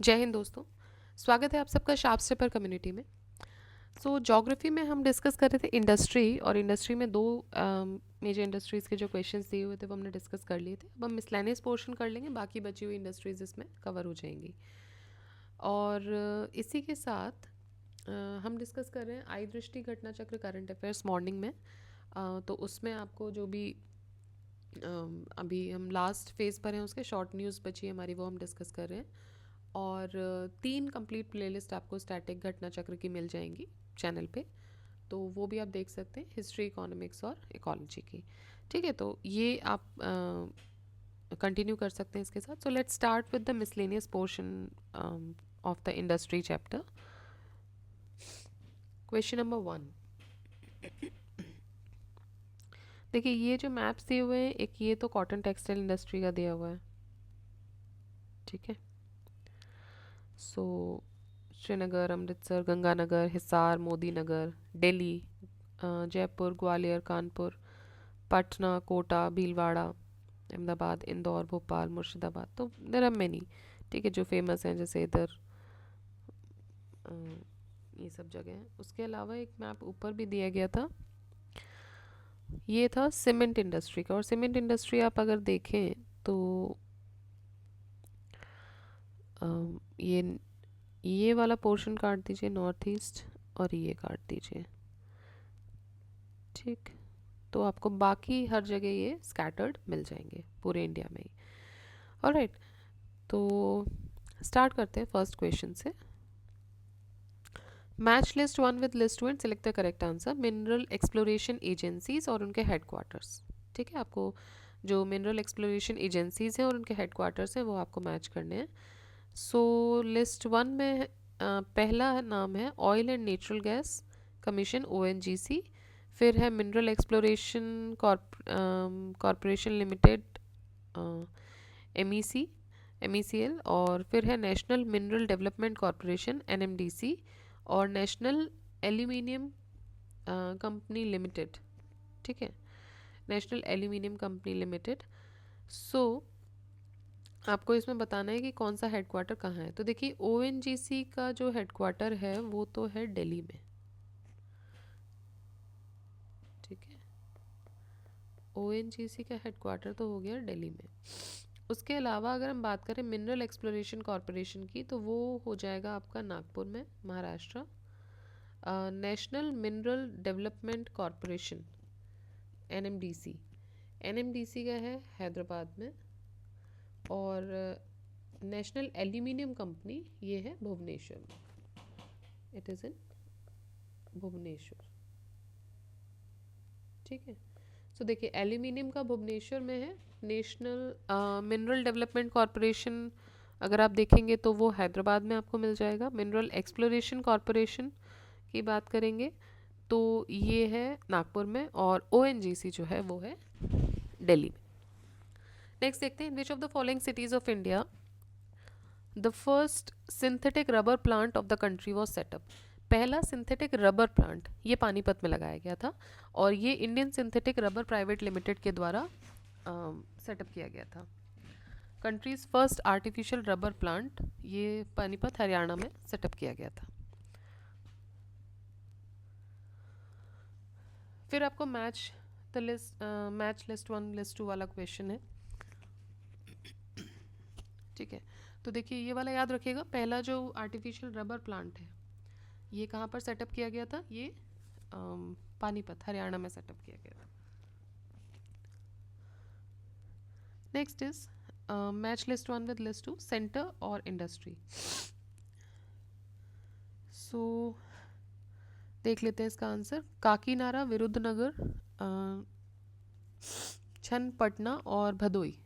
जय हिंद दोस्तों। स्वागत है आप सबका शार्प स्टेपर कम्युनिटी में। ज्योग्राफी में हम डिस्कस कर रहे थे इंडस्ट्री, और इंडस्ट्री में दो मेजर इंडस्ट्रीज़ के जो क्वेश्चंस दिए हुए थे वो हमने डिस्कस कर लिए थे। अब हम मिसलेनियस पोर्शन कर लेंगे, बाकी बची हुई इंडस्ट्रीज़ इसमें कवर हो जाएंगी। और इसी के साथ हम डिस्कस कर रहे हैं आई दृष्टि घटना चक्र करंट अफेयर्स मॉर्निंग में। तो उसमें आपको जो भी अभी हम लास्ट फेज़ पर हैं उसके शॉर्ट न्यूज़ बची है हमारी, वो हम डिस्कस कर रहे हैं। और 3 कंप्लीट प्लेलिस्ट आपको स्टैटिक घटना चक्र की मिल जाएंगी चैनल पे, तो वो भी आप देख सकते हैं, हिस्ट्री, इकोनॉमिक्स और इकोलॉजी की। ठीक है, तो ये आप कंटिन्यू कर सकते हैं इसके साथ। So let's start with the miscellaneous portion of the industry chapter. Question number 1। देखिए ये जो मैप्स दिए हुए हैं, एक ये तो कॉटन टेक्सटाइल इंडस्ट्री का दिया हुआ है। ठीक है, सो श्रीनगर, अमृतसर, गंगानगर, हिसार, मोदी नगर, दिल्ली, जयपुर, ग्वालियर, कानपुर, पटना, कोटा, भीलवाड़ा, अहमदाबाद, इंदौर, भोपाल, मुर्शिदाबाद। तो देर आर मैनी। ठीक है, जो फेमस हैं जैसे इधर ये सब जगह हैं। उसके अलावा एक मैप ऊपर भी दिया गया था, ये था सीमेंट इंडस्ट्री का। और सीमेंट इंडस्ट्री आप अगर देखें तो ये वाला पोर्शन काट दीजिए नॉर्थ ईस्ट, और ये काट दीजिए। ठीक, तो आपको बाकी हर जगह ये स्कैटर्ड मिल जाएंगे पूरे इंडिया में ही। ऑलराइट, तो स्टार्ट करते हैं फर्स्ट क्वेश्चन से। Match list 1 with list 2 and select the correct answer. Mineral exploration agencies और उनके हेडक्वार्टर्स। ठीक है, आपको जो मिनरल एक्सप्लोरेशन एजेंसीज हैं और उनके हेडक्वार्टर्स हैं वो आपको मैच करने हैं। सो लिस्ट 1 में पहला नाम है oil and natural gas commission, ONGC। फिर है mineral exploration corporation limited, MECL। और फिर है national mineral development corporation, NMDC। और नेशनल एल्यूमिनियम कंपनी लिमिटेड। ठीक है, नेशनल एल्यूमिनियम कंपनी लिमिटेड। सो आपको इसमें बताना है कि कौन सा हेडक्वार्टर कहाँ है। तो देखिए ONGC का जो हेडक्वार्टर है वो तो है दिल्ली में। ठीक है, ONGC का हेडक्वार्टर तो हो गया दिल्ली में। उसके अलावा अगर हम बात करें मिनरल एक्सप्लोरेशन कॉरपोरेशन की, तो वो हो जाएगा आपका नागपुर में, Maharashtra. National mineral development corporation, NMDC का है हैदराबाद में। और नेशनल एल्यूमिनियम कंपनी ये है भुवनेश्वर में, इट इज़ इन भुवनेश्वर। ठीक है, सो देखिए एल्यूमिनियम का भुवनेश्वर में है। नेशनल मिनरल डेवलपमेंट कॉरपोरेशन अगर आप देखेंगे तो वो हैदराबाद में आपको मिल जाएगा। मिनरल एक्सप्लोरेशन कॉरपोरेशन की बात करेंगे तो ये है नागपुर में। और ONGC जो है वो है दिल्ली में। नेक्स्ट देखते हैं, in which of the following cities of India the first synthetic rubber plant of the country was set up. पहला सिंथेटिक रबर प्लांट ये पानीपत में लगाया गया था, और ये Indian synthetic rubber private limited के द्वारा सेटअप किया गया था। Country's first artificial rubber plant ये पानीपत हरियाणा में सेटअप किया गया था। फिर आपको मैच लिस्ट 1 लिस्ट 2 वाला क्वेश्चन है। ठीक है, तो देखिए ये वाला याद रखिएगा, पहला जो आर्टिफिशियल रबर प्लांट है ये कहाँ पर सेटअप किया गया था, ये पानीपत हरियाणा में सेटअप किया गया था। Next is match list 1 with list 2, centre और इंडस्ट्री। सो देख लेते हैं इसका आंसर। काकीनाडा, विरुद्धनगर, छन्नपटना और भदोई।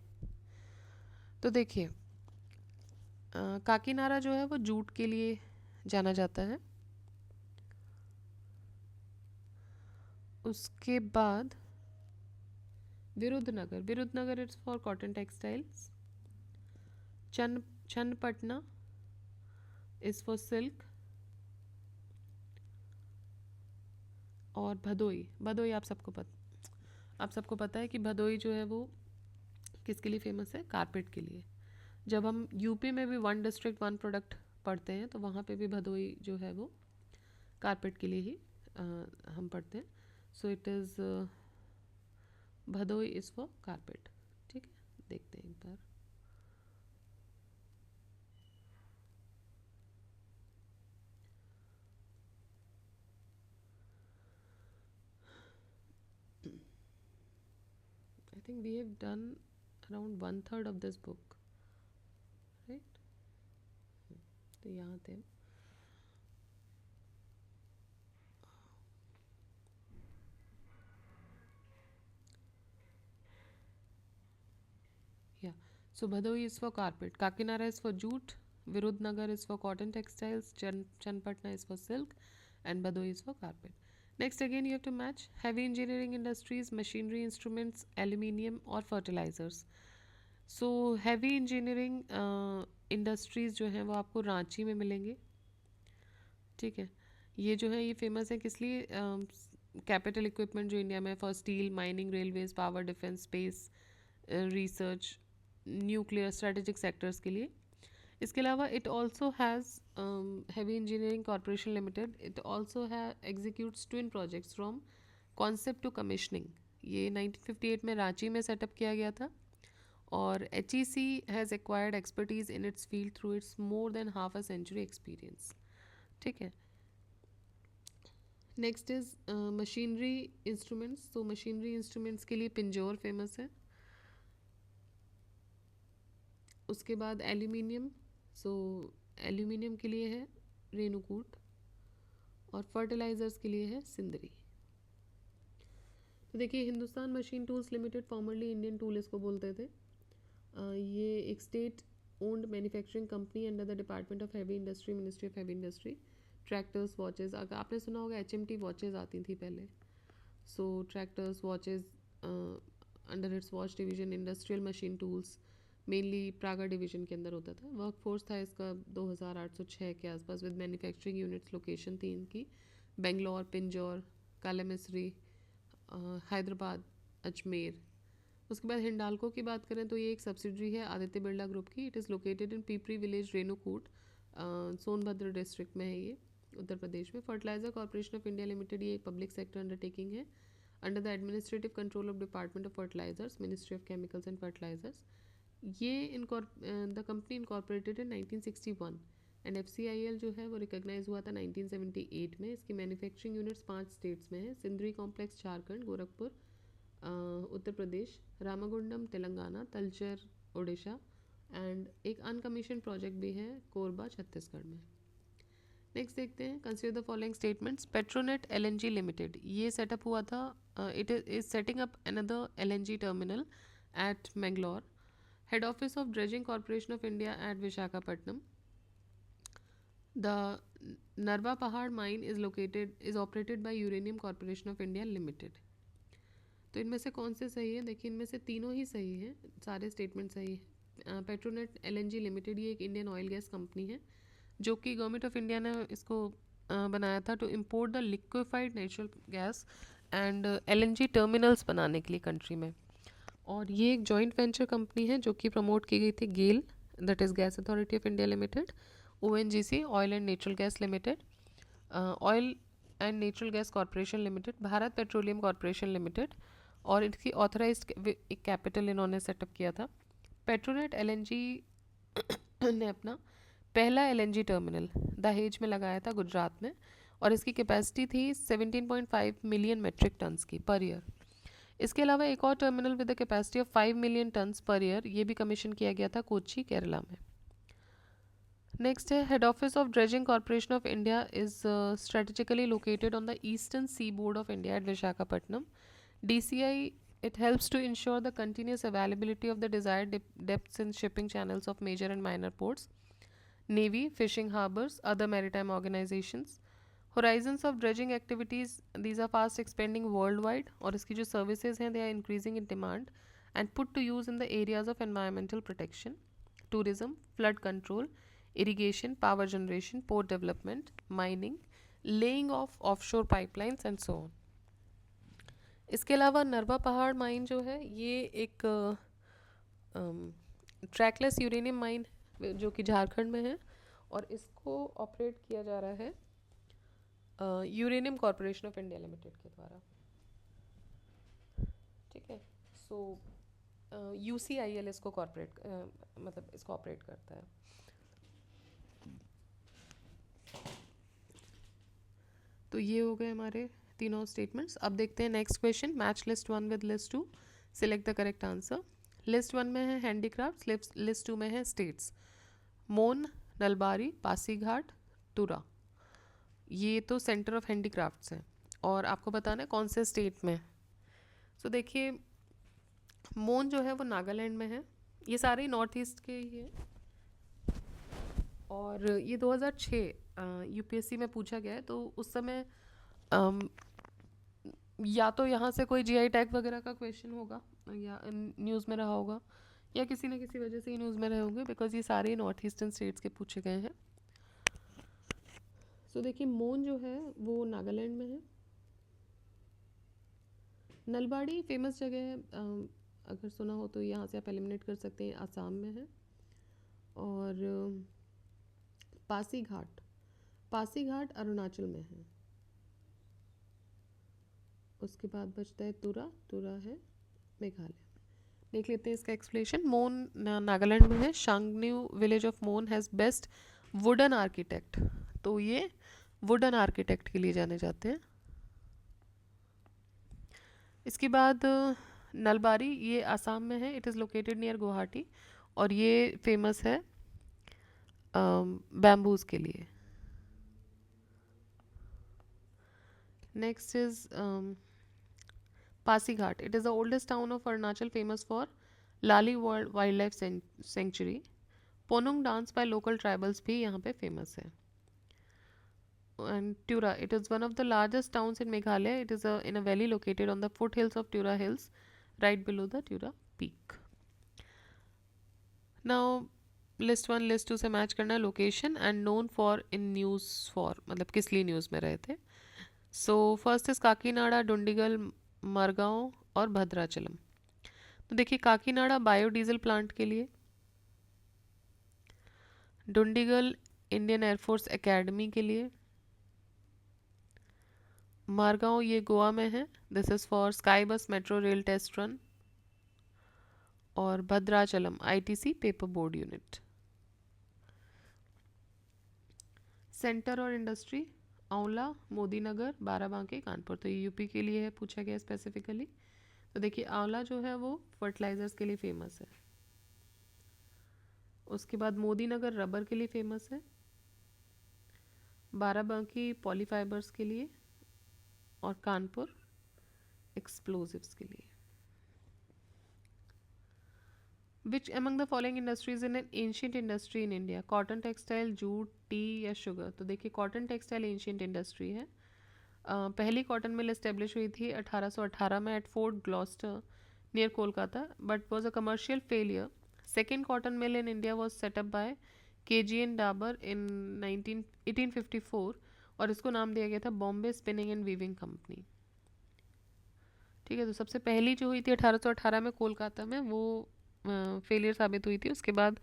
तो देखिए काकीनाडा जो है वो जूट के लिए जाना जाता है। उसके बाद Virudhunagar it's for cotton textiles. Channapatna is for silk. और भदोई आप सबको पता है कि भदोई जो है वो किसके लिए फेमस है, कारपेट के लिए। जब हम यूपी में भी वन डिस्ट्रिक्ट वन प्रोडक्ट पढ़ते हैं तो वहाँ पे भी भदोई जो है वो कारपेट के लिए ही हम पढ़ते हैं. सो it is Bhadohi is for carpet. ठीक है, देखते हैं एक बार. I think we have done around 1/3 of this book, right? तो यहाँ थे. Yeah. So Bhadoi is for carpet, Kakinada is for jute, Virudnagar is for cotton textiles, Chanpatna is for silk, and Bhadoi is for carpet. Next, again, you have to match heavy engineering industries, machinery, instruments, aluminium, or fertilizers. So heavy engineering industries जो हैं वो आपको रांची में मिलेंगे. ठीक है, ये जो है ये फेमस है किस लिए? कैपिटल इक्विपमेंट जो इंडिया में for steel, mining, railways, power, defence, space research, nuclear, strategic sectors के लिए. इसके अलावा it also has heavy engineering corporation limited. It also है executes twin projects from concept to commissioning. ये 1958 में रांची में सेटअप किया गया था. और H E C has acquired expertise in its field through its more than half a century experience. ठीक है. Next is machinery instruments. तो मशीनरी इंस्ट्रूमेंट्स के लिए पिंजौर फेमस है. उसके बाद एल्यूमिनियम. सो एल्यूमिनियम के लिए है रेणुकूट. और फर्टिलाइज़र्स के लिए है सिंदरी. तो देखिए, Hindustan machine tools limited, formerly Indian tool इसको बोलते थे. ये एक state owned manufacturing company under the department of heavy industry, ministry of heavy industry. Tractors, watches, अगर आपने सुना होगा HMT वॉचेस आती थी पहले. So tractors, watches under its watch division. Industrial machine tools mainly Praga division के अंदर होता था. वर्कफोर्स था इसका 2806 के आसपास, विद मैन्युफैक्चरिंग यूनिट्स. लोकेशन थी इनकी बेंगलोर, पिंजौर, कालामिसरी, हैदराबाद, अजमेर. उसके बाद हिंडाल्को की बात करें तो ये एक सब्सिडरी है आदित्य बिरला ग्रुप की. It is located in Pipri village, Renukoot, Sonbhadra district में है ये, उत्तर प्रदेश में. Fertiliser corporation of India limited ये एक पब्लिक सेक्टर अंडरटेकिंग है under the administrative control of department of fertilisers, ministry of chemicals and fertilisers. ये the company incorporated in 1961 and FCIL जो है वो रिकॉग्नाइज हुआ था 1978 में. इसकी मैन्युफैक्चरिंग यूनिट्स 5 स्टेट्स में है. सिंदरी कॉम्प्लेक्स झारखंड, गोरखपुर उत्तर प्रदेश, रामागुंडम तेलंगाना, तलचर उड़ीसा, एंड एक अनकमीशन प्रोजेक्ट भी है कोरबा छत्तीसगढ़ में. नेक्स्ट देखते हैं. Consider the following statements. Petronet LNG limited ये सेटअप हुआ था. It is setting up another LNG terminal at Mangalore. Head office of dredging corporation of India at Visakhapatnam. The Narwa Pahar mine is operated by uranium corporation of India limited. तो इनमें से कौन से सही है? देखिए, इनमें से तीनों ही सही हैं, सारे स्टेटमेंट सही है. पेट्रोनेट LNG लिमिटेड ये एक इंडियन ऑयल गैस कंपनी है जो कि गवर्नमेंट ऑफ इंडिया ने इसको बनाया था to import the liquefied natural gas and LNG terminals बनाने के लिए कंट्री में. और ये एक जॉइंट वेंचर कंपनी है जो कि प्रमोट की गई थी GAIL, that is gas authority of India limited, ONGC oil and natural gas limited, oil and natural gas corporation limited, Bharat petroleum corporation limited. और इसकी ऑथराइज्ड एक कैपिटल इन्होंने सेटअप किया था. पेट्रोनेट LNG ने अपना पहला LNG टर्मिनल दहेज में लगाया था, गुजरात में. और इसकी कैपेसिटी थी 17.5 मिलियन मेट्रिक टन्स की पर ईयर. इसके अलावा एक और terminal with the capacity of 5 million turns per year ये भी कमीशन किया गया था कोच्चि, केरला में. नेक्स्ट है. Head office of dredging corporation of India is strategically located on the eastern seaboard of India at Visakhapatnam. DCI, it helps to ensure the continuous availability of the desired depths in shipping channels of major and minor ports, navy, fishing harbors, other maritime organizations. Horizons of dredging activities, these are fast expanding worldwide. और इसकी जो services हैं they are increasing in demand and put to use in the areas of environmental protection, tourism, flood control, irrigation, power generation, port development, mining, laying of offshore pipelines and so on. इसके अलावा नरवा Pahar mine जो है ये एक trackless uranium mine जो कि झारखंड में है, और इसको ऑपरेट किया जा रहा है uranium corporation of India limited के द्वारा। ठीक है, सो UCIL इसको कॉरपोरेट मतलब इसको ऑपरेट करता है। तो ये हो गए हमारे तीनों स्टेटमेंट्स। अब देखते हैं next question, match list 1 with list 2, select the correct answer. List 1 में है हैंडीक्राफ्ट्स, लिस्ट 2 में है स्टेट्स। मोन, नलबारी, पासीघाट, तुरा, ये तो सेंटर ऑफ हैंडीक्राफ्ट्स हैं, और आपको बताना है कौन से स्टेट में। सो देखिए, मोन जो है वो नागालैंड में है, ये सारे ही नॉर्थ ईस्ट के ही है, और ये 2006 UPSC में पूछा गया है। तो उस समय या तो यहाँ से कोई GI टैग वगैरह का क्वेश्चन होगा, या न्यूज़ में रहा होगा, या किसी न किसी वजह से ही न्यूज़ में रहे होंगे, बिकॉज ये सारे नॉर्थ ईस्टर्न स्टेट्स के पूछे गए हैं। सो देखिए, मोन जो है वो नागालैंड में है। नलबाड़ी फेमस जगह है, अगर सुना हो तो यहाँ से आप एलिमिनेट कर सकते हैं, आसाम में है। और पासीघाट, पासीघाट अरुणाचल में है। उसके बाद बचता है तुरा, तुरा है मेघालय में। देख लेते हैं इसका एक्सप्लेनेशन। मोन नागालैंड में है। शांगन्यू विलेज ऑफ मोन हैज़ बेस्ट वुडन आर्किटेक्ट, तो ये वुडन आर्किटेक्ट के लिए जाने जाते हैं। इसके बाद नलबारी, ये आसाम में है, it is located near Guwahati, और ये फेमस है बैम्बूज के लिए। Next is Pasighat, it is the oldest town of Arunachal, famous for Lali world wild life sanctuary. Ponung dance by local tribals भी यहाँ पे फेमस है। And Tura, it is one of the largest towns in Meghalaya. It is in a valley located on the foothills of Tura Hills, right below the Tura Peak. Now, list 1 list 2 से match करना है location and known for in news for, मतलब किस लिए news में रहे थे। So first is Kakinada, Dundigal, Margao और भद्राचलम। तो देखिए, काकीनाडा बायोडीजल प्लांट के लिए, डुंडिगल इंडियन एयरफोर्स एकेडमी के लिए, मारगांव ये गोवा में है, दिस इज़ फॉर स्काई बस मेट्रो रेल टेस्ट रन, और Bhadrachalam ITC paper board unit. Centre और इंडस्ट्री, आंवला, मोदी नगर, बाराबांकी, कानपुर, तो ये यूपी के लिए है, पूछा गया स्पेसिफिकली। तो देखिए, आंवला जो है वो फर्टिलाइजर्स के लिए फेमस है। उसके बाद मोदी नगर रबर के लिए फेमस है, बाराबांकी पॉलीफाइबर्स के लिए, और कानपुर एक्सप्लोजिव्स के लिए। Which among the following industries in an ancient industry in India? Cotton, textile, jute, T या शुगर? तो देखिए, कॉटन टेक्सटाइल एंशियंट इंडस्ट्री है। पहली कॉटन मिल एस्टेब्लिश हुई थी 1818 में at fort Gloster near Kolkata, but was a commercial failure. Second cotton mill in India was set up by KGN Dabar in 1854, और इसको नाम दिया गया था Bombay spinning and weaving company. ठीक है, तो सबसे पहली जो हुई थी 1818 में कोलकाता में, वो फेलियर साबित हुई थी। उसके बाद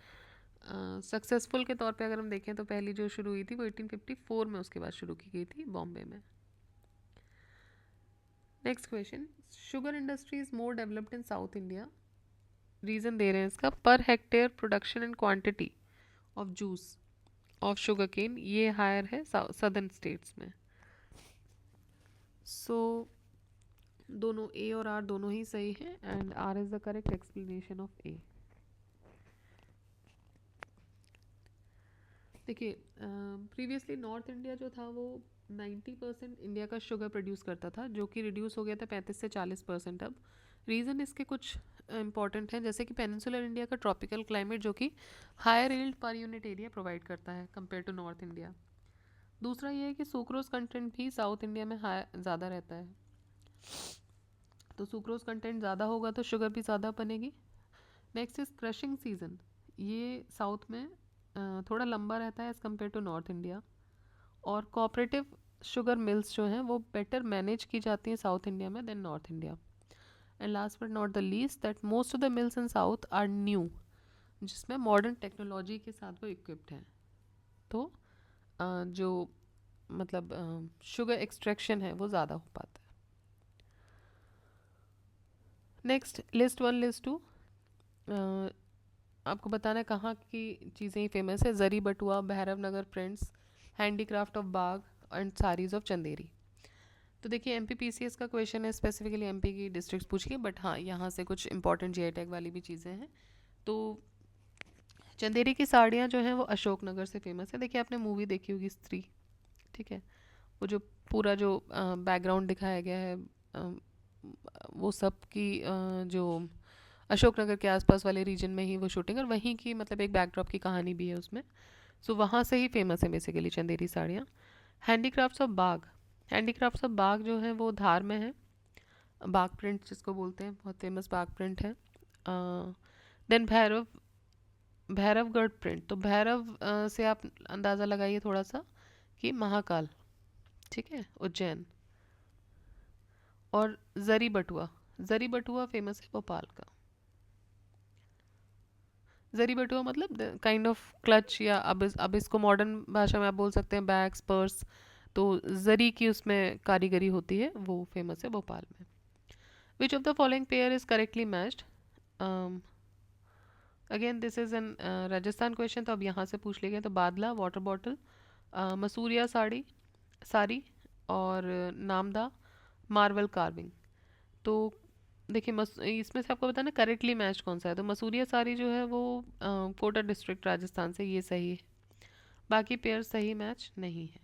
सक्सेसफुल के तौर पे अगर हम देखें तो पहली जो शुरू हुई थी वो 1854 में, उसके बाद शुरू की गई थी बॉम्बे में। Next question, sugar industry is more developed in south India. Reason दे रहे हैं इसका, per hectare production and quantity of juice of sugar cane ये हायर है सदर्न स्टेट्स में। सो दोनों ए और आर दोनों ही सही हैं, and R is the correct explanation of A. देखिए, प्रीवियसली नॉर्थ इंडिया जो था वो 90% इंडिया का शुगर प्रोड्यूस करता था, जो कि रिड्यूस हो गया था 35 से 40% अब। रीज़न इसके कुछ इंपॉर्टेंट हैं, जैसे कि पेनिनसुलर इंडिया का ट्रॉपिकल क्लाइमेट जो कि higher yield per unit area provide करता है कंपेयर टू नॉर्थ इंडिया। दूसरा ये है कि सुक्रोज कंटेंट भी साउथ इंडिया में हाई ज़्यादा रहता है, तो सुक्रोज कंटेंट ज़्यादा होगा तो शुगर भी ज़्यादा बनेगी। नेक्स्ट इज क्रशिंग सीजन, ये साउथ में थोड़ा लंबा रहता है as compare to north India, और कोऑपरेटिव शुगर मिल्स जो हैं वो बेटर मैनेज की जाती हैं साउथ इंडिया में than north India. And last but not the least that most of the mills in south are new, जिसमें मॉडर्न टेक्नोलॉजी के साथ वो इक्विप्ड हैं। तो जो मतलब शुगर एक्सट्रैक्शन है वो ज़्यादा हो पाता है। नेक्स्ट लिस्ट 1 लिस्ट 2, आपको बताना है कहाँ की चीज़ें ही फेमस है। Zari batua, Bhairav Nagar prints, handicraft of Bagh and saris of Chanderi. तो देखिए एमपी पीसीएस का क्वेश्चन है, स्पेसिफिकली एमपी की डिस्ट्रिक्ट्स पूछिए, बट हाँ यहाँ से कुछ इंपॉर्टेंट जीआई टैग वाली भी चीज़ें हैं। तो चंदेरी की साड़ियाँ जो हैं वो अशोकनगर से फेमस है। देखिए आपने मूवी देखी होगी स्त्री, ठीक है, वो जो पूरा जो बैकग्राउंड दिखाया गया है वो सब की जो अशोकनगर के आसपास वाले रीजन में ही वो शूटिंग, और वहीं की मतलब एक बैकड्रॉप की कहानी भी है उसमें। सो वहाँ से ही फेमस है बेसिकली चंदेरी साड़ियाँ। Handicrafts of Bagh, handicrafts of Bagh जो है वो धार में है। बाग प्रिंट जिसको बोलते हैं, बहुत फेमस बाग प्रिंट है। देन भैरवगढ़ प्रिंट, तो भैरव से आप अंदाज़ा लगाइए थोड़ा सा कि महाकाल, ठीक है, उज्जैन। और जरी बटुआ, जरी बटुआ फेमस है भोपाल का। जरी बटुआ मतलब काइंड ऑफ क्लच, या अब इसको मॉडर्न भाषा में आप बोल सकते हैं बैग्स पर्स। तो जरी की उसमें कारीगरी होती है, वो फेमस है भोपाल में। Which of the following pair is correctly matched, again this is an Rajasthan question, तो अब यहाँ से पूछ लिए गए। तो बादला वाटर बॉटल, मसूरिया साड़ी साड़ी, और नामदा मार्वल कार्विंग। तो देखिए इसमें से आपको बताना करेक्टली मैच कौन सा है। तो मसूरिया साड़ी जो है वो कोटा डिस्ट्रिक्ट राजस्थान से, ये सही है। बाकी पेयर सही मैच नहीं है।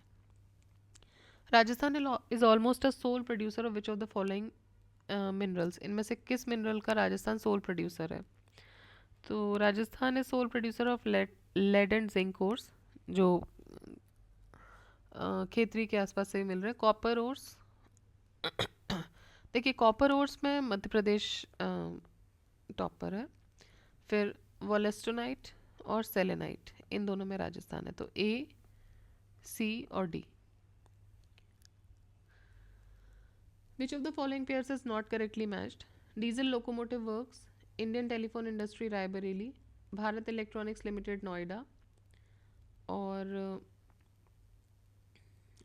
Rajasthan is almost a sole producer of which of the following minerals, इनमें से किस मिनरल का राजस्थान सोल प्रोड्यूसर है। तो Rajasthan is sole producer of lead and zinc ores, जो खेतरी के आसपास से मिल रहे हैं। कॉपर ओर्स, देखिए कॉपर ओर्स में मध्य प्रदेश टॉप पर है। फिर वोलेस्टोनाइट और सेलेनाइट, इन दोनों में राजस्थान है। तो ए, सी और D. Which of the following pairs is not correctly matched, diesel locomotive works, Indian telephone industry Raebareli, Bharat electronics limited Noida, और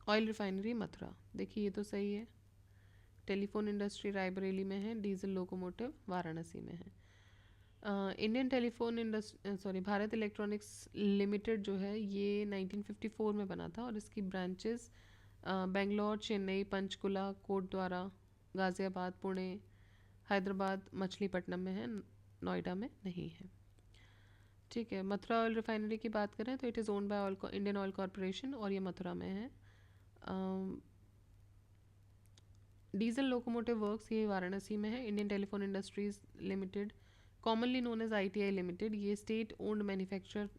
ऑयल रिफाइनरी मथुरा। देखिए ये तो सही है, टेलीफोन इंडस्ट्री रायबरेली में है, डीजल लोकोमोटिव वाराणसी में है। Indian telephone industry sorry Bharat electronics limited जो है ये 1954 में बना था, और इसकी ब्रांचेस बेंगलोर, चेन्नई, पंचकुला, कोटद्वारा, गाज़ियाबाद, पुणे, हैदराबाद, मछलीपट्टनम में है, नोएडा में नहीं है। ठीक है, मथुरा ऑयल रिफाइनरी की बात करें तो it is owned by Indian oil corporation, और ये मथुरा में है। डीजल लोकोमोटिव वर्क्स ये वाराणसी में है। Indian telephone industries limited, commonly known as ITI limited, ये state owned manufacture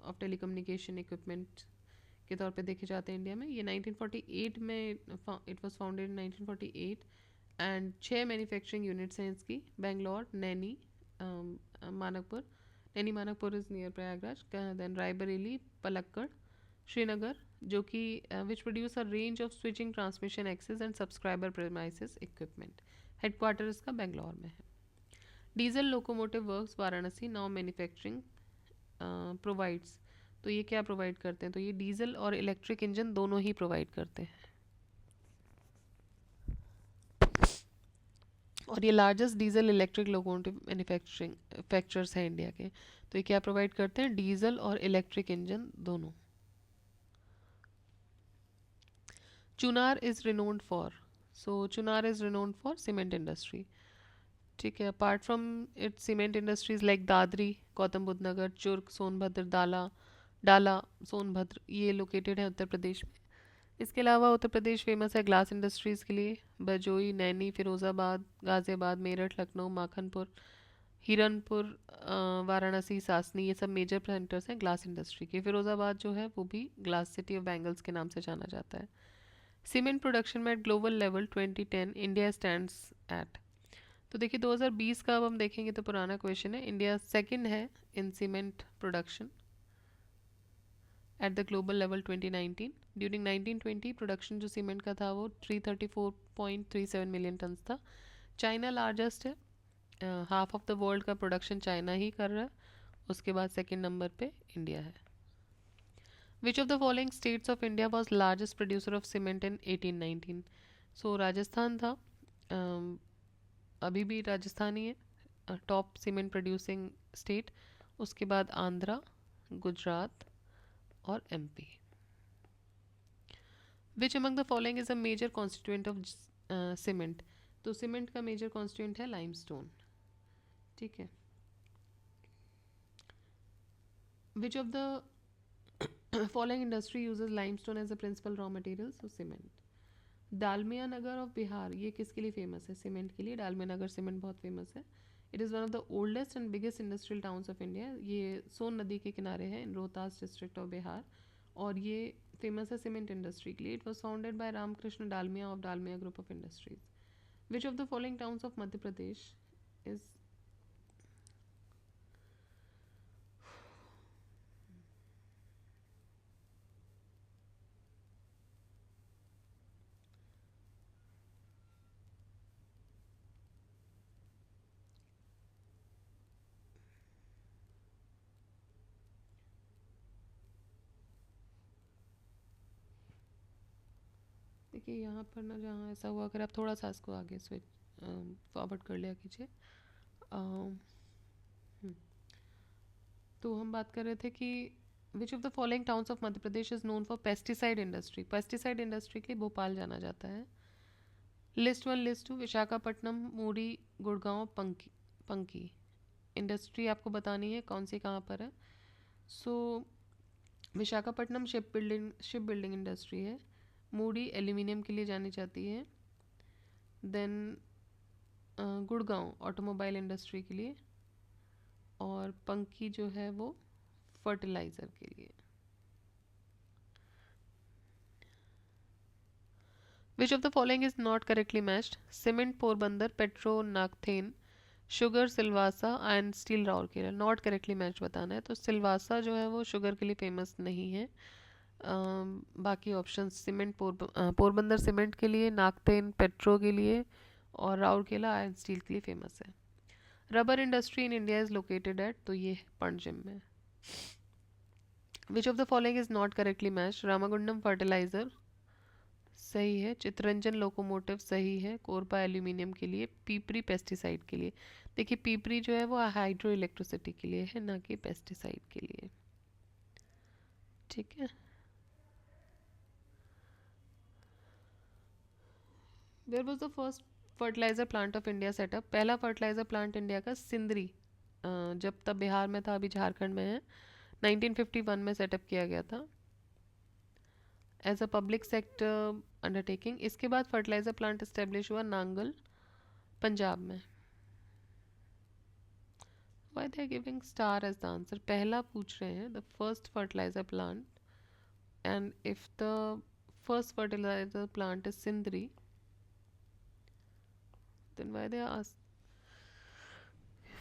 of telecommunication equipment के तौर पे देखे जाते हैं इंडिया में। ये 1948 में it was founded in 1948, and 6 manufacturing units हैं इसकी, Bangalore, Naini, Manakpur, Naini Manakpur is near Prayagraj, then Raebareli, Palakkad, Srinagar, जो कि which produce a range of switching, transmission access and subscriber premises equipment. Headquarter इसका बेंगलोर में है। Diesel locomotive works Varanasi now manufacturing provides, तो ये क्या प्रोवाइड करते हैं, तो ये डीजल और इलेक्ट्रिक इंजन दोनों ही प्रोवाइड करते हैं, और ये largest diesel electric locomotive manufacturers हैं इंडिया के। तो ये क्या प्रोवाइड करते हैं, डीजल और इलेक्ट्रिक इंजन दोनों। Chunar is renowned for, so Chunar is renowned for cement industry. ठीक है, apart from it cement industries like Dadri, Gautam Buddh Nagar, Churk, Sonbhadra, Dala Sonbhadra, ये लोकेटेड है उत्तर प्रदेश में। इसके अलावा उत्तर प्रदेश फेमस है ग्लास इंडस्ट्रीज़ के लिए, बजोई, नैनी, फिरोज़ाबाद, गाज़ियाबाद, मेरठ, लखनऊ, माखनपुर, हिरनपुर, वाराणसी, सासनी, ये सब मेजर सेंटर्स हैं ग्लास इंडस्ट्री के। फिरोज़ाबाद जो है वो भी ग्लास सिटी ऑफ बैंगल्स के नाम से जाना जाता है। सीमेंट प्रोडक्शन में eight global level 2010 India stands eight, तो देखिए 2020 का अब हम देखेंगे तो पुराना क्वेश्चन है। इंडिया सेकंड है इन cement production at the global level 2019। During 1920 production जो सीमेंट का था वो 334.37 मिलियन टन था। चाइना लार्जेस्ट है, हाफ ऑफ द वर्ल्ड का प्रोडक्शन चाइना ही कर रहा है, उसके बाद सेकंड नंबर पे इंडिया है. Which of the following states of India was largest producer of cement इन 1819. सो राजस्थान था. अभी भी राजस्थान ही है टॉप सीमेंट प्रोड्यूसिंग स्टेट. उसके बाद आंध्रा, गुजरात और MP. Which among the following is a major constituent of cement. तो सीमेंट का मेजर कॉन्स्टिट्यूएंट है लाइमस्टोन. ठीक है. Which of the following industry uses limestone as a principal raw material. So cement. Dalmia Nagar of Bihar, ये किसके लिए फेमस है? Cement के लिए. डालमिया नगर सीमेंट बहुत फेमस है. It is one of the oldest and biggest industrial towns of India. ये सोन नदी के किनारे है in Rohtas district of Bihar. और ये फेमस है सीमेंट इंडस्ट्री के लिए. It was founded by Ramkrishna Dalmia of Dalmia group of industries. Which of the following towns of Madhya Pradesh is. देखिए यहाँ पर ना, जहाँ ऐसा हुआ, अगर आप थोड़ा सा इसको आगे स्विच फॉरवर्ड कर लिया कीजिए. तो हम बात कर रहे थे कि विच of the following towns of Madhya Pradesh is known for pesticide industry. Pesticide industry के लिए भोपाल जाना जाता है. List 1, list 2. विशाखापट्टनम, मूरी, गुड़गांव, पंकी. इंडस्ट्री आपको बतानी है कौन सी कहाँ पर है. सो विशाखापट्टनम शिप बिल्डिंग इंडस्ट्री है. मूडी एल्यूमिनियम के लिए जानी जाती है. देन गुड़गांव ऑटोमोबाइल इंडस्ट्री के लिए. और पंकी जो है वो फर्टिलाइज़र के लिए. Which of the following is not correctly matched. Cement Porbandar, petro Nagothane, sugar Silvassa, iron steel Rourkela. Not correctly match बताना है. तो सिल्वासा जो है वो शुगर के लिए फेमस नहीं है. बाकी ऑप्शन सीमेंट पोरबंदर सीमेंट के लिए, नागथेन पेट्रो के लिए, और राउरकेला आयरन स्टील के लिए फेमस है. Rubber industry in India is located at. तो ये पणजिम में. Which of the following is not correctly match. Ramagundam fertiliser सही है. चित्रंजन लोकोमोटिव सही है. कोरबा एल्यूमिनियम के लिए. पीपरी पेस्टिसाइड के लिए. देखिए पीपरी जो है वो हाइड्रो इलेक्ट्रिसिटी के लिए है, ना कि पेस्टिसाइड के लिए. ठीक है. Where was the first fertiliser plant of India set up. पहला फर्टिलाइजर प्लांट इंडिया का सिंदरी, जब तब बिहार में था, अभी झारखंड में है, 1951 में सेटअप किया गया था as a public sector undertaking. इसके बाद फर्टिलाइजर प्लांट इस्टेब्लिश हुआ नांगल, पंजाब में. Why they are giving star as the answer. पहला पूछ रहे हैं the first fertiliser plant, and if the first fertiliser plant is Sindri, then why they ask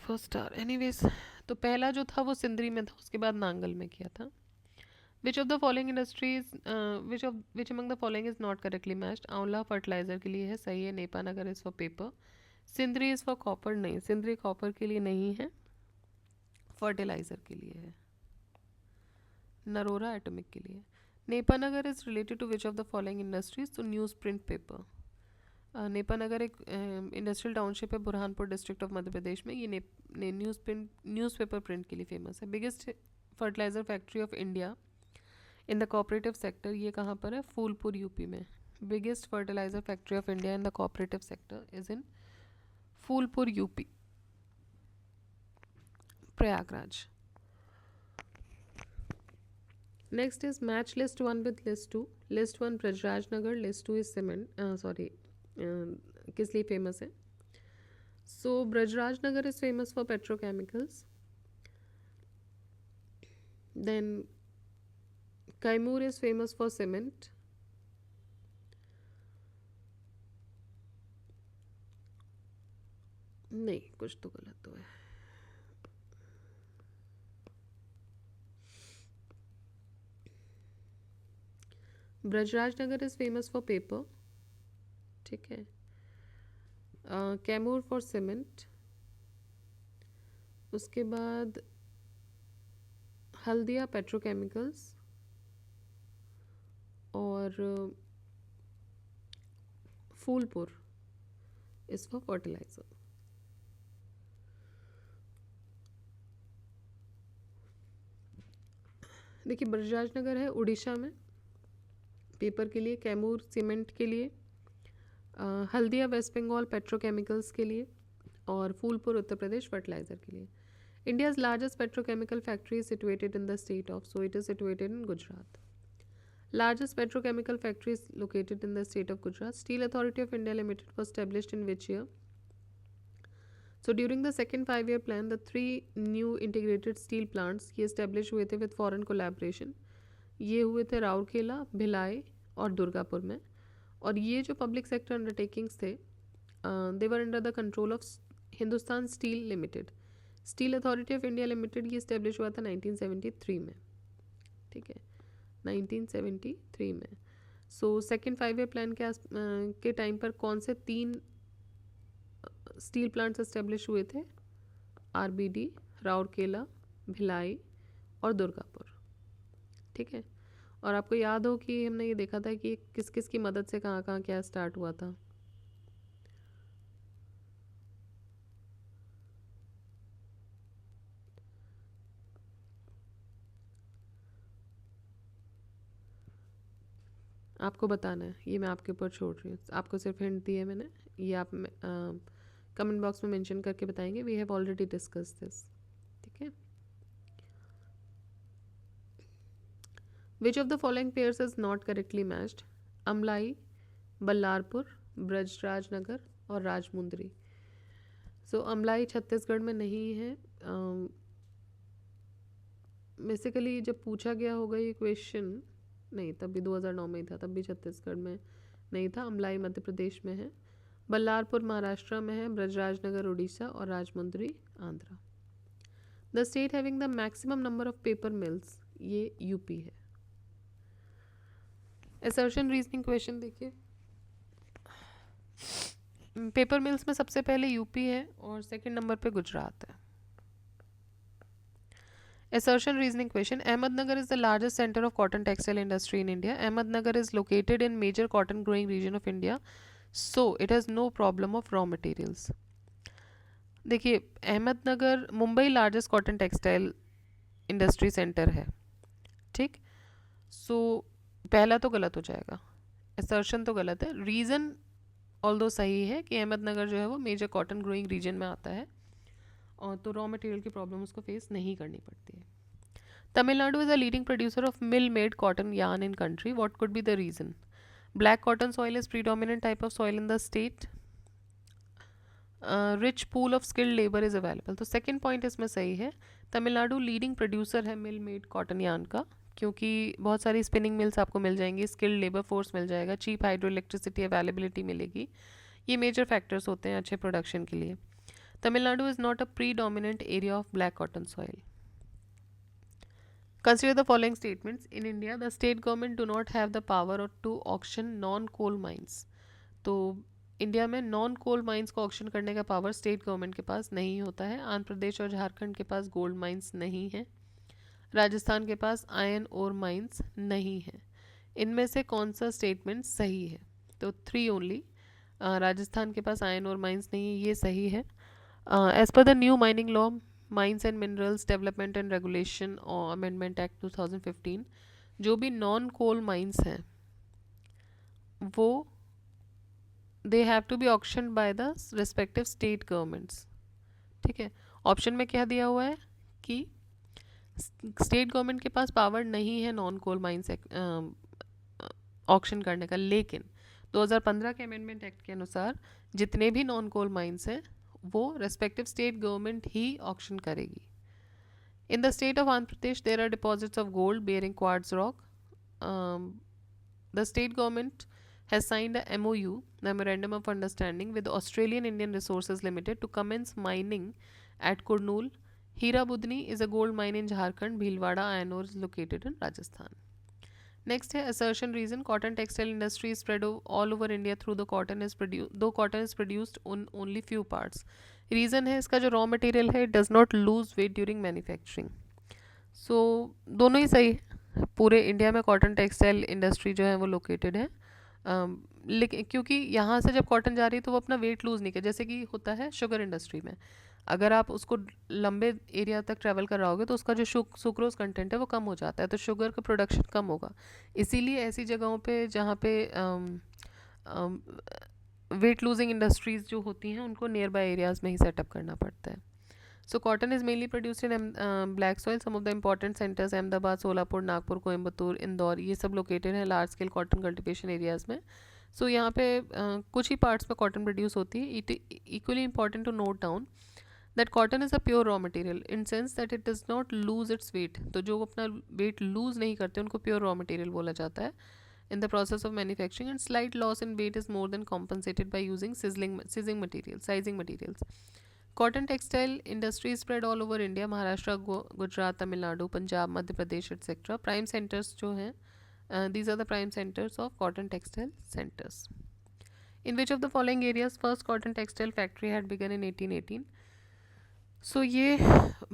first star. Anyways, तो पहला जो था वो सिंदरी में था, उसके बाद नांगल में किया था. विच of the following industries, which among the following is not correctly matched. आंवला फर्टिलाइजर के लिए है, सही है. Nepanagar is for paper. Sindri is for copper. नहीं, सिंदरी कॉपर के लिए नहीं है, फर्टिलाइजर के लिए है. नरोरा एटॉमिक के लिए. Nepanagar is related to which of the following industries. तो न्यूज़ प्रिंट पेपर. नेपानगर एक इंडस्ट्रियल टाउनशिप है बुरहानपुर डिस्ट्रिक्ट ऑफ मध्य प्रदेश में. ये न्यूज़पेपर प्रिंट के लिए फेमस है. Biggest fertiliser factory of India in the cooperative sector, ये कहाँ पर है? फूलपुर यूपी में. Biggest fertiliser factory of India in the cooperative sector is in Phulpur UP, Prayagraj. Next is match list 1 with list 2. List 1 Brajraj Nagar, list 2 is cement, sorry, किस लिए famous है. So Brajraj Nagar is famous for petrochemicals. Then Kaimur is famous for cement. नहीं, कुछ तो गलत तो है. Brajraj Nagar is famous for paper. ठीक है. Kaimur for cement. उसके बाद हल्दिया पेट्रोकेमिकल्स और फूलपुर इज फॉर फर्टिलाइजर। देखिए ब्रजराजनगर है उड़ीसा में पेपर के लिए, कैमूर सीमेंट के लिए, हल्दिया वेस्ट बंगाल पेट्रोकेमिकल्स के लिए और फूलपुर उत्तर प्रदेश फर्टिलाइजर के लिए। India's largest petrochemical factory is situated in the state of, so it is situated in Gujarat. Largest petrochemical factory is located in the state of Gujarat. Steel Authority of India Limited was established in which year? So during the second 5-year plan, the 3 new integrated steel plants ये establish हुए थे with foreign collaboration. ये हुए थे राउरकेला, भिलाई और दुर्गापुर में। और ये जो पब्लिक सेक्टर अंडरटेकिंग्स थे they were under the control of Hindustan steel limited. Steel authority of India limited ये इस्टेब्लिश हुआ था 1973 में, ठीक है, 1973 में। सो सेकेंड 5-year प्लान के टाइम पर कौन से 3 स्टील प्लांट्स इस्टेब्लिश हुए थे? आरबीडी, राउरकेला, भिलाई और दुर्गापुर, ठीक है। और आपको याद हो कि हमने ये देखा था कि किस किस की मदद से कहाँ कहाँ क्या स्टार्ट हुआ था। आपको बताना है, ये मैं आपके ऊपर छोड़ रही हूँ, आपको सिर्फ हिंट दी है मैंने, ये आप कमेंट बॉक्स में मेंशन करके बताएंगे। We have already discuss this, ठीक है। Which of the following pairs is not correctly matched? Amlai, Ballarpur, Brajrajnagar और राजमुंदरी। सो अमलाई छत्तीसगढ़ में नहीं है। बेसिकली जब पूछा गया होगा ये क्वेश्चन, नहीं तब भी 2009 में ही था, तब भी छत्तीसगढ़ में नहीं था। अमलाई मध्य प्रदेश में है, बल्लारपुर महाराष्ट्र में है, ब्रजराजनगर उड़ीसा और Rajahmundry Andhra. The state having the maximum number of paper mills, ये यूपी है। असर्शन रीजनिंग क्वेश्चन देखिए, पेपर मिल्स में सबसे पहले यूपी है और सेकंड नंबर पे गुजरात है। Assertion reasoning question. Ahmednagar is the largest center of cotton textile industry in India. Ahmednagar is located in major cotton growing region of India, so it has no problem of raw materials. देखिए Ahmednagar Mumbai largest cotton textile industry centre है, ठीक। सो पहला तो गलत हो जाएगा, assertion तो गलत है। रीज़न ऑल्दो सही है कि अहमदनगर जो है वो मेजर कॉटन ग्रोइंग रीजन में आता है और तो रॉ मटेरियल की प्रॉब्लम उसको फेस नहीं करनी पड़ती है। Tamil Nadu is a leading producer of mill made cotton yarn in country, what could be the reason? Black cotton soil is predominant type of soil in the state, rich pool of skilled labour is available. तो second point इसमें सही है, Tamil Nadu leading producer है मिल made cotton yarn का, क्योंकि बहुत सारी spinning mills आपको मिल जाएंगी, स्किल्ड लेबर फोर्स मिल जाएगा, चीप हाइड्रो इलेक्ट्रिसिटी अवेलेबिलिटी मिलेगी। ये मेजर फैक्टर्स होते हैं अच्छे प्रोडक्शन के लिए। Tamil Nadu is not a predominant area of black cotton soil. Consider the following statements. In India, the state government do not have the power to auction non-coal mines. तो India में non coal mines को auction करने का power state government के पास नहीं होता है। आंध्र प्रदेश और झारखंड के पास गोल्ड माइंस नहीं है, राजस्थान के पास आयरन और माइंस नहीं है। इनमें से कौन सा स्टेटमेंट सही है? तो 3 ओनली, राजस्थान के पास आयरन और माइंस नहीं है, ये सही है। As per the new mining law, Mines and Minerals Development and Regulation और Amendment Act 2015, जो भी नॉन कोल माइंस हैं वो they have to be auction by the respective state governments, ठीक है। ऑप्शन में क्या दिया हुआ है कि स्टेट गवर्नमेंट के पास पावर नहीं है नॉन कोल माइंस ऑक्शन करने का, लेकिन 2015 के अमेंडमेंट एक्ट के अनुसार जितने भी नॉन कोल माइंस हैं वो रेस्पेक्टिव स्टेट गवर्नमेंट ही ऑक्शन करेगी। In the state of Andhra Pradesh there are deposits of gold bearing quartz rock. The state government has signed a MOU, Memorandum of Understanding, with Australian Indian Resources Limited to commence mining at Kurnool. Hira Budni is a gold mine in Jharkhand. Bhilwada iron ore is located in Rajasthan. Next है assertion reason. Cotton textile industry is spread all over India through the cotton is produced, though cotton is produced on only few parts. Reason है इसका जो raw material है it does not lose weight during manufacturing. सो दोनों ही सही है। पूरे India में कॉटन टेक्सटाइल इंडस्ट्री जो है वो लोकेटेड है। लेकिन क्योंकि यहाँ से जब कॉटन जा रही है तो वो अपना वेट लूज़ नहीं कर, जैसे कि होता है शुगर इंडस्ट्री में, अगर आप उसको लंबे एरिया तक ट्रैवल कराओगे तो उसका जो सुक्रोज कंटेंट है वो कम हो जाता है, तो शुगर का प्रोडक्शन कम होगा। इसीलिए ऐसी जगहों पे जहाँ पे वेट लूजिंग इंडस्ट्रीज़ जो होती हैं उनको नियर बाय एरियाज़ में ही सेटअप करना पड़ता है। So cotton is mainly produced in black soil. Some of the important centers Ahmedabad, Solapur, Nagpur, Coimbatore, Indore, ये सब लोकेटेड हैं large scale cotton cultivation areas में। सो यहाँ पे कुछ ही पार्ट्स में कॉटन प्रोड्यूस होती है। It equally important to note down that cotton is a pure raw material in sense that it does not lose its weight. तो जो अपना वेट लूज नहीं करते उनको प्योर रॉ मटेरियल बोला जाता है। In the process of manufacturing, and slight loss in weight is more than compensated by using sizing materials. Cotton textile industry is spread all over India, Maharashtra, Gujarat, Tamil Nadu, Punjab, Madhya Pradesh, etc. Prime centers जो हैं, these are the prime centers of cotton textile centers. In which of the following areas first cotton textile factory had begun in 1818? So ये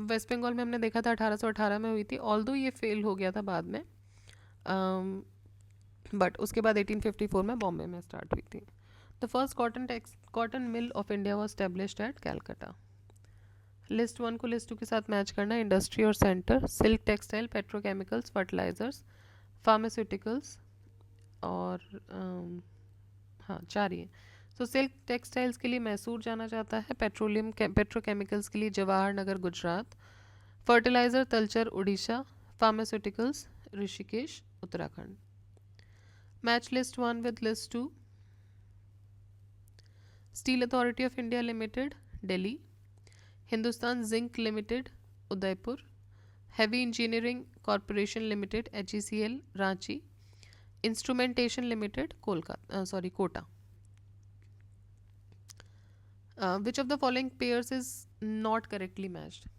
waste Bengal में हमने देखा था 1818 में हुई थी, ऑल्दो ये फेल हो गया था बाद में, बट उसके बाद 1854 में बॉम्बे में स्टार्ट हुई थी। The first cotton mill of India was established at Calcutta. List 1 को लिस्ट 2 के साथ मैच करना है। इंडस्ट्री और centre, silk textile, petrochemicals, fertilisers, pharmaceuticals और हाँ 4 ही है। सो सिल्क टेक्सटाइल्स के लिए मैसूर जाना जाता है, पेट्रोकेमिकल्स के लिए Jawahar Nagar Gujarat, fertiliser Talcher Orissa, pharmaceuticals Rishikesh Uttarakhand. Match list 1 with list 2। Steel authority of India limited Delhi, Hindustan zinc limited Udaipur, heavy engineering corporation limited HECL Ranchi, instrumentation limited Kota. Which of the following pairs is not correctly matched?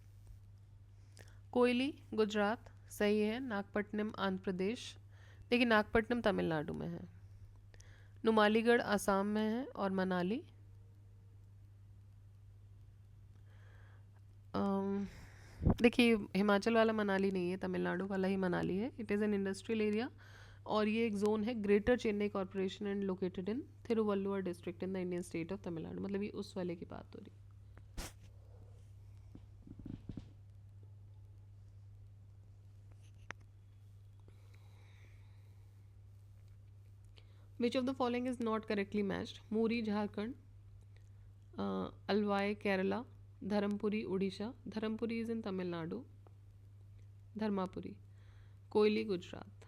Koyali Gujarat सही है, नागपट्टनम आंध्र प्रदेश, देखिए नागपट्टनम तमिलनाडु में है, नुमालीगढ़ आसाम में है और मनाली देखिए हिमाचल वाला मनाली नहीं है, तमिलनाडु वाला ही मनाली है। It is an industrial area और ये एक जोन है greater Chennai corporation and located in Thiruvallur district in the Indian state of Tamil Nadu, मतलब ये उस वाले की बात हो रही है। Which of the following is not correctly matched? Muri Jharkhand, Alwaye Kerala, Dharmapuri Orissa, Dharmapuri is in Tamil Nadu, Dharmapuri, Koyali Gujarat.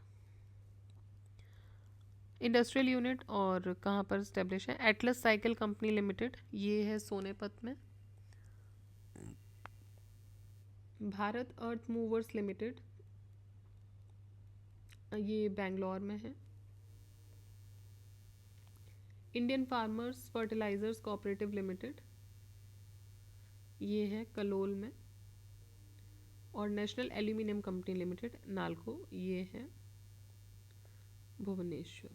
Industrial unit और कहाँ पर स्टेब्लिश है? एटलस साइकिल कंपनी लिमिटेड, ये है सोनेपत में। भारत अर्थ मूवर्स लिमिटेड, ये बेंगलोर में है। Indian farmers fertilisers cooperative limited, ये है कलोल में। और national aluminium company limited NALCO, ये है भुवनेश्वर।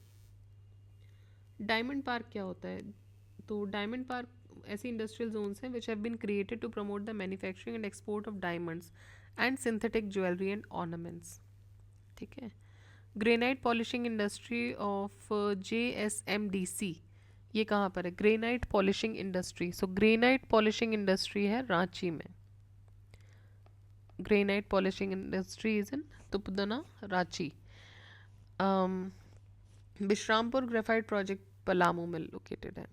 डायमंड पार्क क्या होता है? तो डायमंड पार्क ऐसी इंडस्ट्रियल जोन्स हैं which have been created to promote the manufacturing and export of diamonds and synthetic jewellery and ornaments. ठीक है। Granite polishing industry of JSMDC, ये कहाँ पर है? Granite polishing industry. So granite polishing industry है रांची में। Granite polishing industry is in Tupudana Ranchi. Vishrampur graphite project Palamu में located है।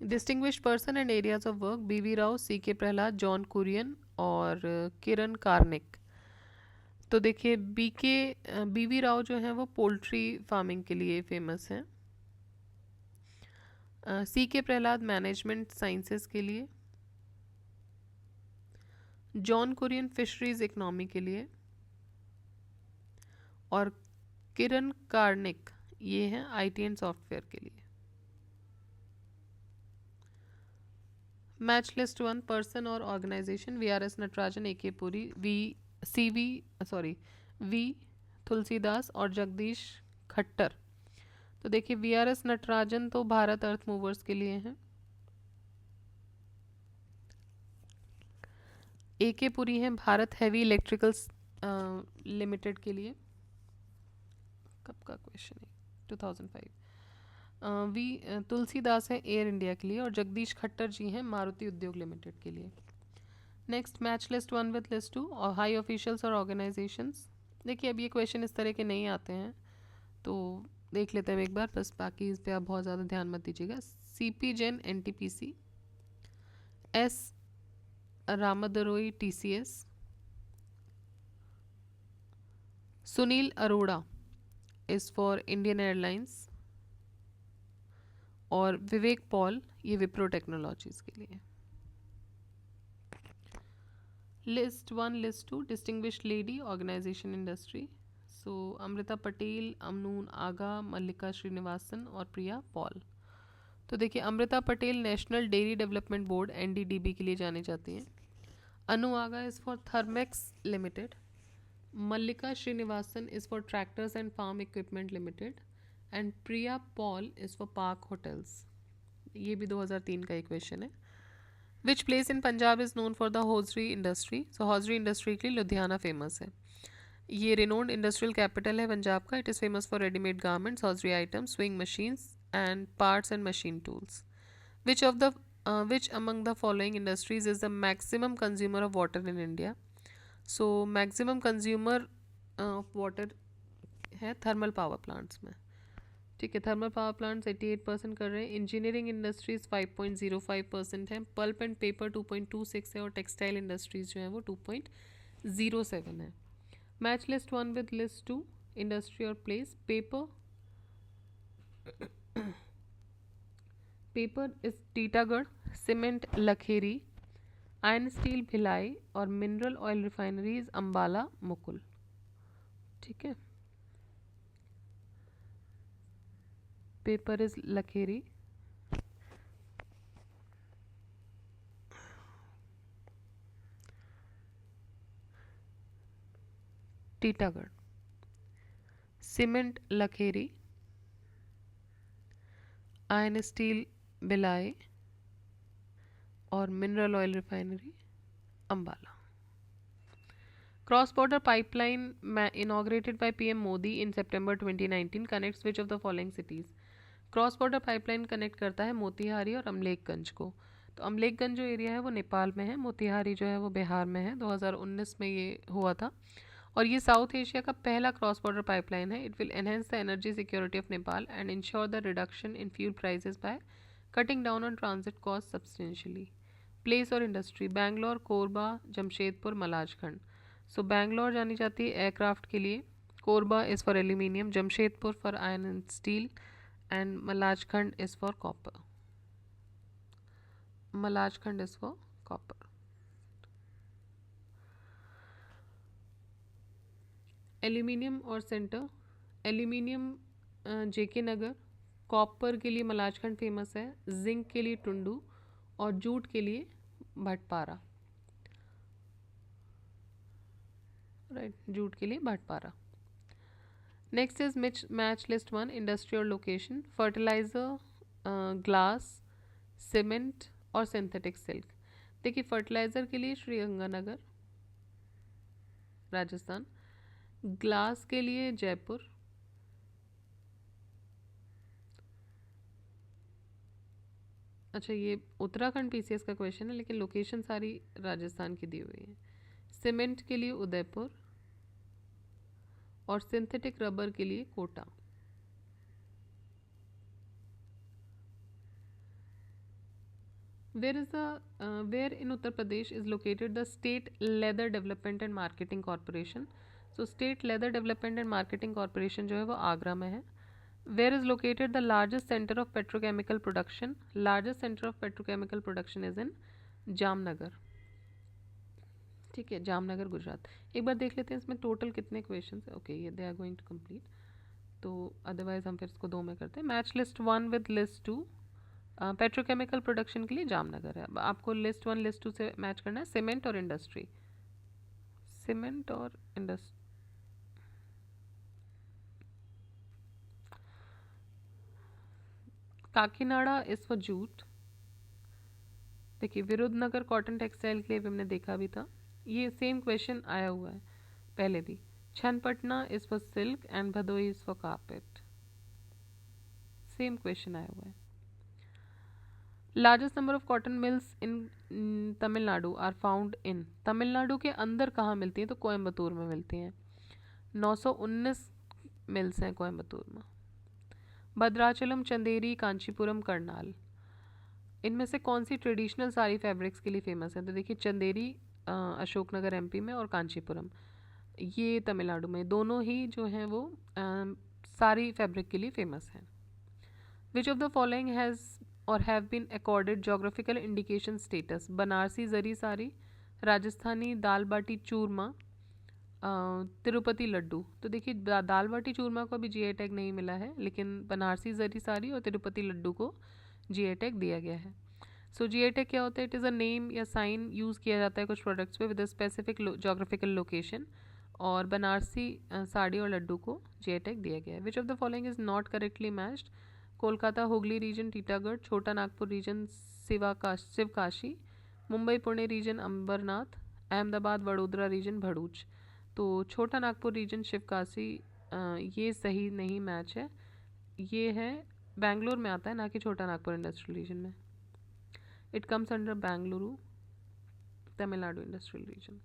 Distinguished person and areas of work, BV Rao, CK Prahalad, John Kurien और किरण कार्निक। तो देखिए BV राव जो है वो पोल्ट्री फार्मिंग के लिए फेमस है। CK प्रहलाद मैनेजमेंट साइंसेस के लिए, जॉन कुरियन फिशरीज इकोनॉमी के लिए और किरण कार्निक ये है IT एंड सॉफ्टवेयर के लिए। मैच लिस्ट 1 पर्सन और organisation, VRS Natarajan, AK Puri, V Tulsidas और जगदीश खट्टर। तो देखिए VRS नटराजन तो भारत अर्थ मूवर्स के लिए हैं, AK पुरी है भारत हैवी इलेक्ट्रिकल्स लिमिटेड के लिए। कब का क्वेश्चन है? 2005। वी तुलसीदास है एयर इंडिया के लिए, और जगदीश खट्टर जी हैं मारुति उद्योग लिमिटेड के लिए। Next, match list 1 with list 2 और हाई ऑफिशियल्स और ऑर्गेनाइजेशंस। देखिए अब ये क्वेश्चन इस तरह के नहीं आते हैं, तो देख लेते हैं एक बार, बस बाकी इस पर आप बहुत ज़्यादा ध्यान मत दीजिएगा। CP Jain NTPC, S Ramadorai TCS, Sunil Arora is for Indian airlines, और विवेक पॉल ये विप्रो टेक्नोलॉजीज के लिए। List 1 list 2 distinguished lady organisation industry. So Amrita Patel, अमनून आगा, मल्लिका श्रीनिवासन और प्रिया पॉल। तो देखिए Amrita Patel national dairy development board NDDB के लिए जानी जाती हैं। Anu Aga is for Thermax limited. Mallika Srinivasan is for tractors and farm equipment limited, and Priya Paul is for park hotels. ये भी 2003 का एक क्वेश्चन है। Which place in Punjab is known for the hosiery industry. So hosiery industry के लिए लुधियाना फेमस है। ये renowned industrial capital है पंजाब का। It is famous for readymade garments, hosiery items, swing machines and parts and machine tools. Which of the which among the following industries is the maximum consumer of water in India? So maximum consumer of water है thermal power plants में। ठीक है, thermal power plants 88% कर रहे हैं। Engineering industries 5.05% है। Pulp and paper 2.26 है, और टेक्सटाइल इंडस्ट्रीज जो है वो 2.07 है। Match list 1 with list 2 industry और place. Paper is Titagarh, cement Lakheri, iron steel Bhilai, और मिनरल ऑयल रिफाइनरीज अंबाला मुकुल। ठीक है, paper is Lakheri, Titagarh, cement Lakheri, iron steel Bhilai, और mineral oil refinery Ambala. Cross border pipeline inaugurated by PM Modi in September 2019 connects which of the following cities? Cross border pipeline connect करता है मोतिहारी और अमलेखगंज को। तो अमलेखगंज जो एरिया है वो नेपाल में है, मोतिहारी जो है वो बिहार में है। 2019 में ये हुआ था, और ये साउथ एशिया का पहला क्रॉस बॉर्डर पाइपलाइन है। It will enhance the energy security of Nepal and ensure the reduction in fuel prices by cutting down on transit cost substantially. Place और इंडस्ट्री, बैंगलोर, कोरबा, जमशेदपुर, मलाजखंड। सो बैंगलोर जानी जाती है एयरक्राफ्ट के लिए, Korba is for aluminium, Jamshedpur for iron and steel, and Malajkhand is for copper. Malajkhand is for copper. Aluminium और centre, aluminium JK नगर, copper के लिए Malajkhand famous है, जिंक के लिए टुंडू, और जूट के लिए भटपारा। राइट, जूट के लिए Bhatpara. Next is match list 1 industry और लोकेशन। फर्टिलाइज़र, ग्लास, सीमेंट और सिंथेटिक सिल्क। देखिए फर्टिलाइज़र के लिए श्रीगंगानगर राजस्थान, ग्लास के लिए जयपुर, अच्छा ये उत्तराखंड PCS का क्वेश्चन है, लेकिन लोकेशन सारी राजस्थान की दी हुई है। सीमेंट के लिए उदयपुर, और सिंथेटिक रबर के लिए Kota. where in Uttar Pradesh is located the State Leather Development and Marketing Corporation? So State Leather Development and Marketing Corporation जो है वो आगरा में है। Where is located the largest center of petrochemical production? Largest center of petrochemical production is in Jamnagar. ठीक है, जामनगर गुजरात। एक बार देख लेते हैं इसमें टोटल कितने क्वेश्चन है। ओके, ये they are going to complete, तो अदरवाइज हम फिर इसको 2 में करते हैं। Match list 1 with list 2 petrochemical production के लिए जामनगर है। अब आपको लिस्ट 1 लिस्ट 2 से मैच करना है सीमेंट और इंडस्ट्री। सीमेंट और industry, Kakinada is for jute. देखिए विरुद्धनगर कॉटन टेक्सटाइल के लिए भी हमने देखा भी था, ये सेम क्वेश्चन आया हुआ है पहले भी। Channapatna is for silk and Bhadohi is for carpet. Same question आया हुआ है। Largest number of cotton mills in Tamil Nadu are found in. Tamil Nadu के अंदर कहाँ मिलती हैं? तो कोयम्बतूर में मिलती हैं। 919 मिल्स हैं कोयम्बतूर में। भद्राचलम, चंदेरी, कांचीपुरम, करनाल, इनमें से कौन सी ट्रेडिशनल साड़ी फैब्रिक्स के लिए फेमस है? तो देखिए चंदेरी अशोकनगर एमपी में और कांचीपुरम ये तमिलनाडु में, दोनों ही जो हैं वो साड़ी फैब्रिक के लिए फेमस हैं। Which of the following has और have been accorded geographical indication status? Banarasi zari sari, Rajasthani dal bati churma, Tirupati laddu. तो देखिए दाल बाटी चूरमा को अभी जीआई टैग नहीं मिला है, लेकिन बनारसी जरी साड़ी और तिरुपति लड्डू को जीआई टैग दिया गया है। सो जीआई टैग क्या होता है? इट इज़ अ नेम या साइन यूज़ किया जाता है कुछ प्रोडक्ट्स पे with a specific geographical location, और बनारसी साड़ी और लड्डू को जीआई टैग दिया गया है। Which of the following is not correctly matched? Kolkata Hooghly region Titagarh, Chota Nagpur region Sivakasi, Mumbai Pune region Ambernath, Ahmedabad Vadodara region Bharuch. तो छोटा नागपुर रीजन शिवकाशी ये सही नहीं मैच है, ये है बेंगलोर में आता है, ना कि छोटा नागपुर इंडस्ट्रियल रीजन में। It comes under Bengaluru Tamil Nadu industrial region.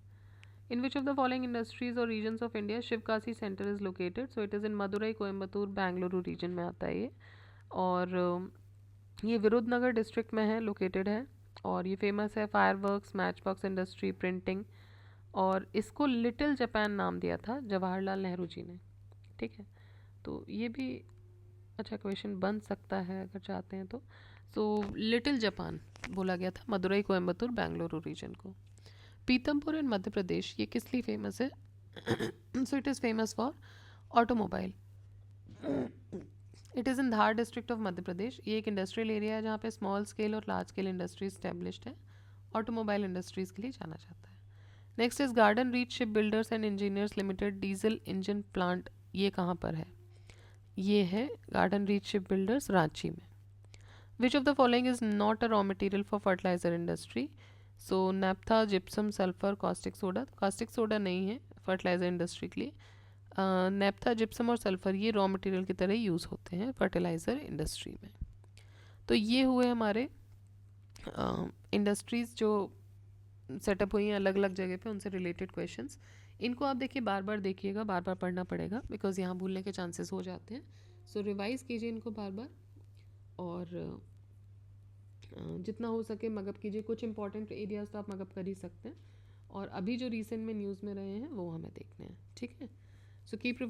In which of the following industries or regions of India Sivakasi centre is located? So it is in Madurai, Coimbatore, Bengaluru region में आता है ये, और ये विरुद्धनगर डिस्ट्रिक्ट में है, लोकेटेड है, और ये फेमस है fireworks, match box industry, printing, और इसको लिटिल जापान नाम दिया था जवाहरलाल नेहरू जी ने। ठीक है, तो ये भी अच्छा क्वेश्चन बन सकता है अगर चाहते हैं तो। सो लिटिल जापान बोला गया था मदुरई, कोयम्बतूर, बेंगलुरु रीजन को। पीतमपुर इन मध्य प्रदेश ये किस लिए फेमस है? So it is famous for automobile. It is in Dhar district of Madhya Pradesh. ये एक इंडस्ट्रियल एरिया है जहाँ पे स्मॉल स्केल और लार्ज स्केल इंडस्ट्री स्टैब्लिश्ड है, ऑटोमोबाइल इंडस्ट्रीज़ के लिए जाना जाता है। Next is garden reach ship builders and engineers limited diesel engine plant, ये कहाँ पर है? ये है garden reach ship builders, Ranchi में। Which of the following is not a raw material for fertiliser industry? So naphtha, gypsum, sulphur, caustic soda. Caustic soda नहीं है fertiliser industry के लिए। नैप्था, जिप्सम और सल्फर ये रॉ मटेरियल की तरह use होते हैं फर्टिलाइज़र इंडस्ट्री में। तो ये हुए हमारे इंडस्ट्रीज़ जो सेटअप हुई हैं अलग अलग जगह पे, उनसे रिलेटेड क्वेश्चंस। इनको आप देखिए बार बार देखिएगा, बार बार पढ़ना पड़ेगा, बिकॉज यहाँ भूलने के चांसेस हो जाते हैं। सो रिवाइज कीजिए इनको बार बार, और जितना हो सके मगअप कीजिए। कुछ इंपॉर्टेंट एरियाज तो आप मगअप कर ही सकते हैं, और अभी जो रिसेंट में न्यूज़ में रहे हैं वो हमें देखने हैं। ठीक है, सो कीप